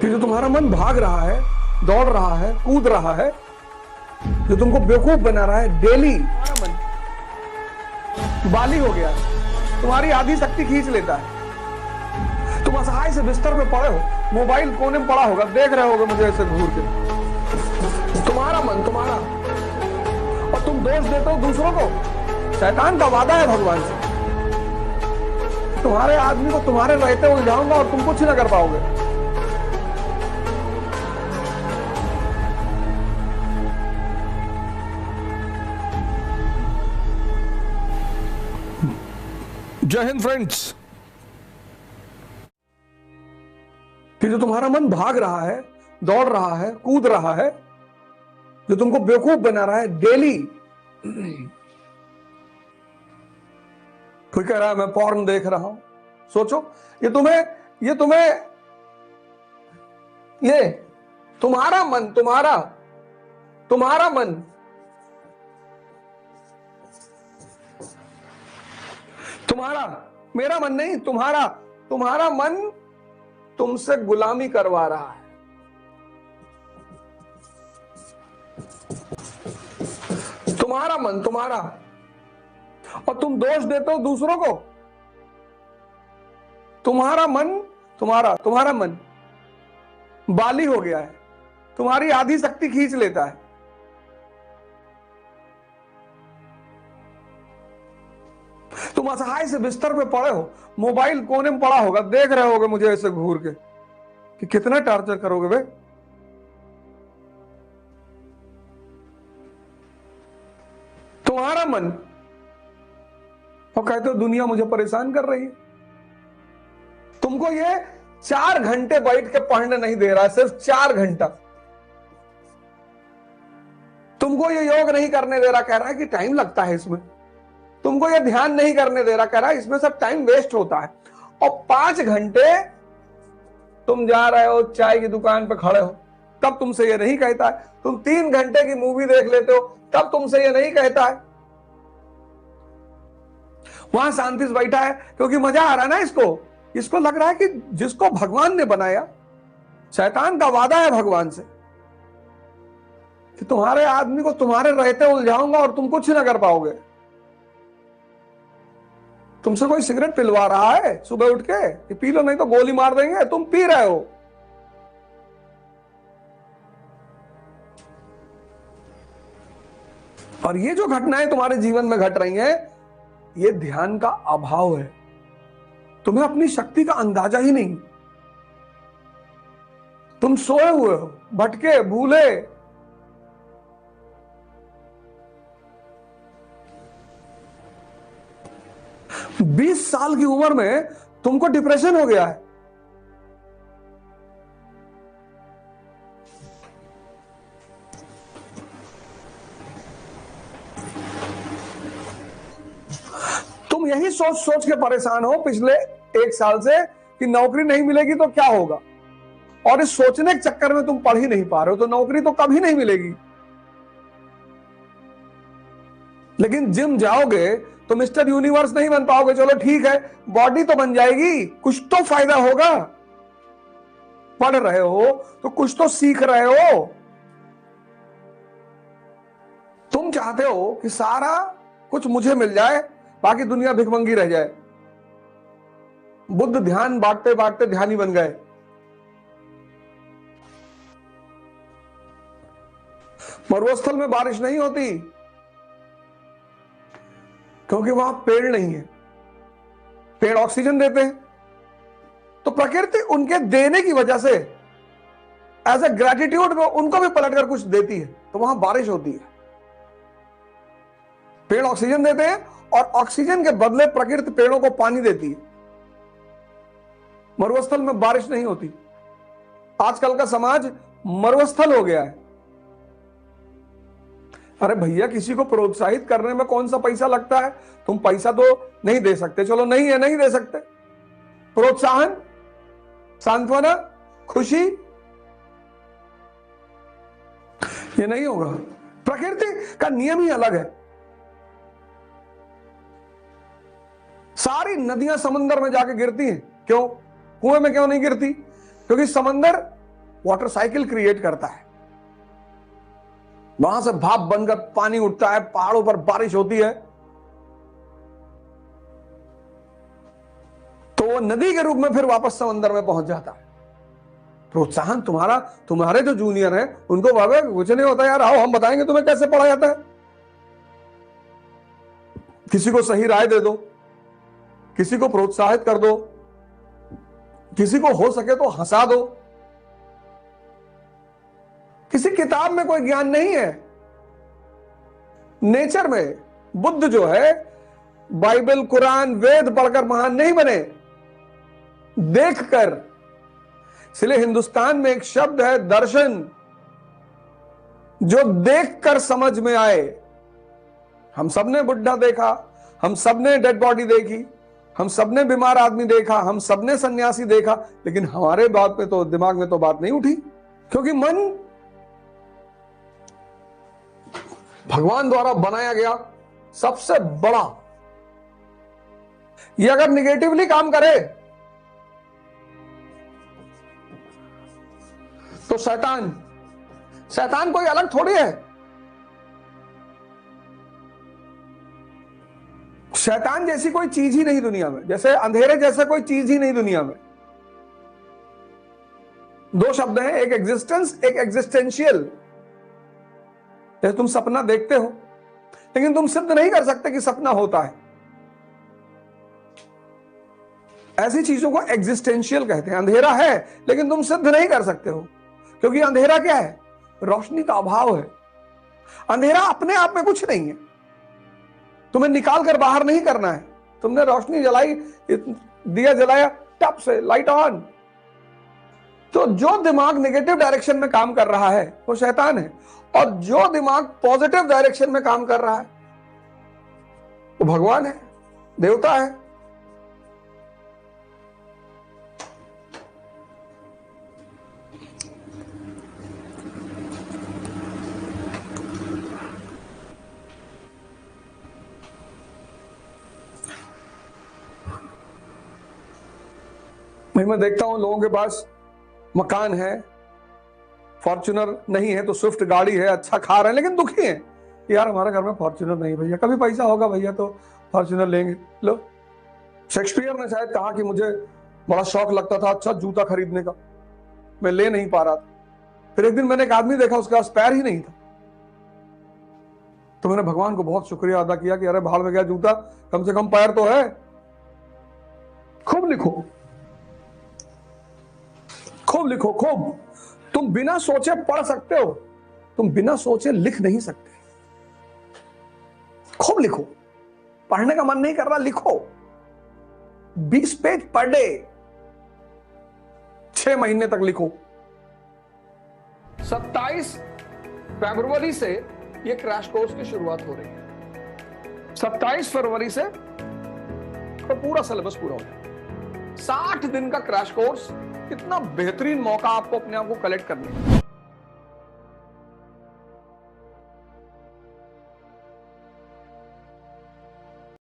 कि जो तुम्हारा मन भाग रहा है, दौड़ रहा है, कूद रहा है, जो तुमको बेवकूफ बना रहा है डेली, तुम्हारा मन बाली हो गया है, तुम्हारी आधी शक्ति खींच लेता है। तुम असहाय से बिस्तर पे पड़े हो, मोबाइल कोने में पड़ा होगा, देख रहे होगे मुझे ऐसे घूर के। तुम्हारा मन, तुम्हारा, और तुम दोष देते हो दूसरों को। शैतान का वादा है भगवान से, तुम्हारे आदमी को तुम्हारे रहते उलझाऊंगा और तुम कुछ ना कर पाओगे। जय हिंद फ्रेंड्स। कि जो तुम्हारा मन भाग रहा है, दौड़ रहा है, कूद रहा है, जो तुमको बेवकूफ बना रहा है डेली। कोई कह रहा है मैं पॉर्न देख रहा हूं, सोचो ये तुम्हारा मन, तुम्हारा मन तुम्हारा, मेरा मन नहीं, तुम्हारा मन तुमसे गुलामी करवा रहा है। तुम्हारा मन, तुम्हारा, और तुम दोष देते हो दूसरों को। तुम्हारा मन बाली हो गया है, तुम्हारी आधी शक्ति खींच लेता है। तुम असहाय से बिस्तर पे पड़े हो, मोबाइल कोने में पड़ा होगा, देख रहे होगे मुझे ऐसे घूर के कि कितना टॉर्चर करोगे बे। तुम्हारा मन, और कहते हो दुनिया मुझे परेशान कर रही है। तुमको ये 4 घंटे बैठ के पढ़ने नहीं दे रहा है, सिर्फ 4 घंटा। तुमको ये योग नहीं करने दे रहा, कह रहा है कि टाइम लगता है इसमें। तुमको ये ध्यान नहीं करने दे रहा, कह रहा है इसमें सब टाइम वेस्ट होता है। और 5 घंटे तुम जा रहे हो चाय की दुकान पे खड़े हो, तब तुमसे ये नहीं कहता है। तुम 3 घंटे की मूवी देख लेते हो, तब तुमसे ये नहीं कहता है। वहां शांति से बैठा है क्योंकि मजा आ रहा है ना इसको लग रहा है कि जिसको भगवान ने बनाया, शैतान का वादा है भगवान से कि तुम्हारे आदमी को तुम्हारे रहते उलझाऊंगा और तुम कुछ ना कर पाओगे। तुमसे कोई सिगरेट पिलवा रहा है सुबह उठ के कि पी लो नहीं तो गोली मार देंगे, तुम पी रहे हो। और ये जो घटनाएं तुम्हारे जीवन में घट रही हैं, ये ध्यान का अभाव है। तुम्हें अपनी शक्ति का अंदाजा ही नहीं। तुम सोए हुए हो, भटके, भूले। बीस साल की उम्र में तुमको डिप्रेशन हो गया है। तुम यही सोच के परेशान हो पिछले 1 साल से कि नौकरी नहीं मिलेगी तो क्या होगा, और इस सोचने के चक्कर में तुम पढ़ ही नहीं पा रहे हो, तो नौकरी तो कभी नहीं मिलेगी। लेकिन जिम जाओगे तो मिस्टर यूनिवर्स नहीं बन पाओगे। चलो ठीक है, बॉडी तो बन जाएगी, कुछ तो फायदा होगा। पढ़ रहे हो तो कुछ तो सीख रहे हो। तुम चाहते हो कि सारा कुछ मुझे मिल जाए, बाकी दुनिया भिखमंगी रह जाए। बुद्ध ध्यान बांटते बांटते ध्यानी बन गए। मरुस्थल में बारिश नहीं होती क्योंकि वहां पेड़ नहीं है। पेड़ ऑक्सीजन देते हैं, तो प्रकृति उनके देने की वजह से एज ए ग्रेटिट्यूड में उनको भी पलटकर कुछ देती है, तो वहां बारिश होती है। पेड़ ऑक्सीजन देते हैं और ऑक्सीजन के बदले प्रकृति पेड़ों को पानी देती है। मरुस्थल में बारिश नहीं होती। आजकल का समाज मरुस्थल हो गया है। अरे भैया, किसी को प्रोत्साहित करने में कौन सा पैसा लगता है? तुम पैसा तो नहीं दे सकते, चलो नहीं है, नहीं दे सकते। प्रोत्साहन, सांत्वना, खुशी, ये नहीं होगा। प्रकृति का नियम ही अलग है। सारी नदियां समंदर में जाके गिरती हैं, क्यों? कुएं में क्यों नहीं गिरती? क्योंकि समंदर वाटर साइकिल क्रिएट करता है, वहां से भाप बनकर पानी उठता है, पहाड़ों पर बारिश होती है, तो वो नदी के रूप में फिर वापस समंदर में पहुंच जाता है। प्रोत्साहन तुम्हारे जो जूनियर हैं उनको भावे कुछ नहीं होता यार, आओ हम बताएंगे तुम्हें कैसे पढ़ा जाता है। किसी को सही राय दे दो, किसी को प्रोत्साहित कर दो, किसी को हो सके तो हंसा दो। किसी किताब में कोई ज्ञान नहीं है, नेचर में। बुद्ध जो है बाइबल कुरान वेद पढ़कर महान नहीं बने, देखकर। इसलिए हिंदुस्तान में एक शब्द है दर्शन, जो देखकर समझ में आए। हम सबने बुढ़ा देखा, हम सबने डेड बॉडी देखी, हम सबने बीमार आदमी देखा, हम सबने सन्यासी देखा, लेकिन हमारे बात में तो दिमाग में तो बात नहीं उठी, क्योंकि मन भगवान द्वारा बनाया गया सबसे बड़ा। ये अगर निगेटिवली काम करे तो शैतान कोई अलग थोड़ी है। शैतान जैसी कोई चीज ही नहीं दुनिया में, जैसे अंधेरे जैसा कोई चीज ही नहीं दुनिया में। दो शब्द हैं, एक एग्जिस्टेंस, एक एग्जिस्टेंशियल। जैसे तुम सपना देखते हो लेकिन तुम सिद्ध नहीं कर सकते कि सपना होता है, ऐसी चीजों को एग्जिस्टेंशियल कहते हैं। अंधेरा है लेकिन तुम सिद्ध नहीं कर सकते हो, क्योंकि अंधेरा क्या है? रोशनी का अभाव है। अंधेरा अपने आप में कुछ नहीं है, तुम्हें निकाल कर बाहर नहीं करना है। तुमने रोशनी जलाई, दिया जलाया, टप से लाइट ऑन। तो जो दिमाग नेगेटिव डायरेक्शन में काम कर रहा है वो शैतान है, और जो दिमाग पॉजिटिव डायरेक्शन में काम कर रहा है वो भगवान है, देवता है। मैं देखता हूं लोगों के पास मकान है, फॉर्च्यूनर नहीं है तो स्विफ्ट गाड़ी है, अच्छा खा रहे हैं, लेकिन दुखी हैं। यार हमारे घर में फॉर्च्यूनर नहीं भैया, कभी पैसा होगा भैया तो फॉर्च्यूनर लेंगे। लो, शेक्सपियर ने शायद कहा कि मुझे बड़ा शौक लगता था अच्छा जूता खरीदने का, मैं ले नहीं पा रहा था। फिर एक दिन मैंने एक आदमी देखा, उसके पास पैर ही नहीं था, तो मैंने भगवान को बहुत शुक्रिया अदा किया कि अरे भाड़ में गया जूता, कम से कम पैर तो है। खूब लिखो, खूब लिखो, खूब। तुम बिना सोचे पढ़ सकते हो, तुम बिना सोचे लिख नहीं सकते। खूब लिखो, पढ़ने का मन नहीं कर रहा, लिखो 20 पेज पर डे, 6 महीने तक लिखो। 27 फरवरी से ये क्रैश कोर्स की शुरुआत हो रही है। 27 फरवरी से तो पूरा सिलेबस पूरा हो जाए। 60 दिन का क्रैश कोर्स, कितना बेहतरीन मौका आपको अपने आप को कलेक्ट करने का।